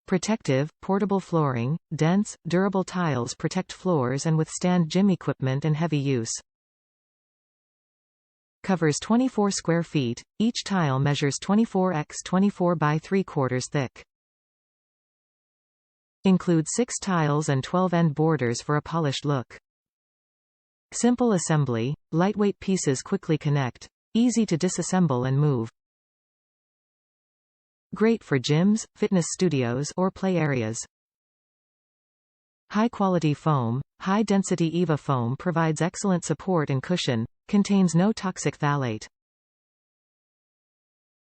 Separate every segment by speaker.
Speaker 1: Protective, portable flooring. Dense, durable tiles protect floors and withstand gym equipment and heavy use. Covers 24 square feet. Each tile measures 24 x 24 by 3/4 thick. Includes 6 tiles and 12 end borders for a polished look. Simple assembly. Lightweight pieces quickly connect. Easy to disassemble and move. Great for gyms, fitness studios, or play areas. High-quality foam. High-density EVA foam provides excellent support and cushion. Contains no toxic phthalate.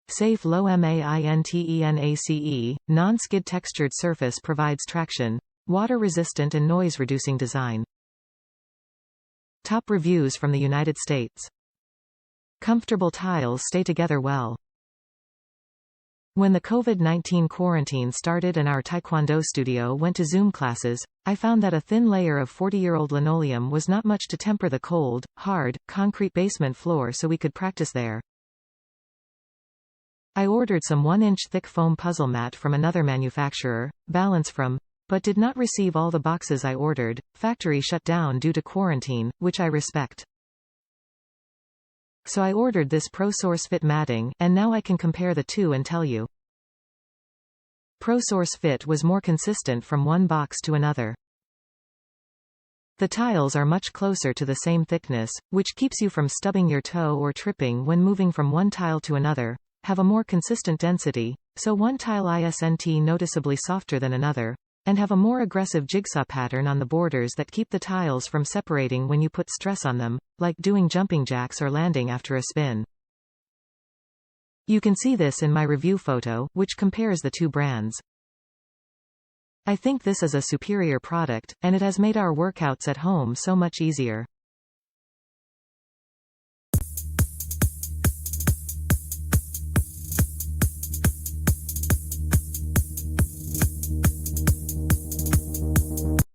Speaker 1: Safe LOW-MAINTENACE. Non-skid textured surface provides traction. Water-resistant and noise-reducing design. Top reviews from the United States. Comfortable tiles stay together well. When the COVID-19 quarantine started and our taekwondo studio went to Zoom classes, I found that a thin layer of 40-year-old linoleum was not much to temper the cold, hard, concrete basement floor so we could practice there. I ordered some 1-inch thick foam puzzle mat from another manufacturer, BalanceFrom, but did not receive all the boxes I ordered. Factory shut down due to quarantine, which I respect. So I ordered this Prosource fit matting, and now I can compare the two and tell you. Prosource fit was more consistent from one box to another. The tiles are much closer to the same thickness, which keeps you from stubbing your toe or tripping when moving from one tile to another, have a more consistent density, so one tile isn't noticeably softer than another, and have a more aggressive jigsaw pattern on the borders that keep the tiles from separating when you put stress on them, like doing jumping jacks or landing after a spin. You can see this in my review photo, which compares the two brands. I think this is a superior product, and it has made our workouts at home so much easier.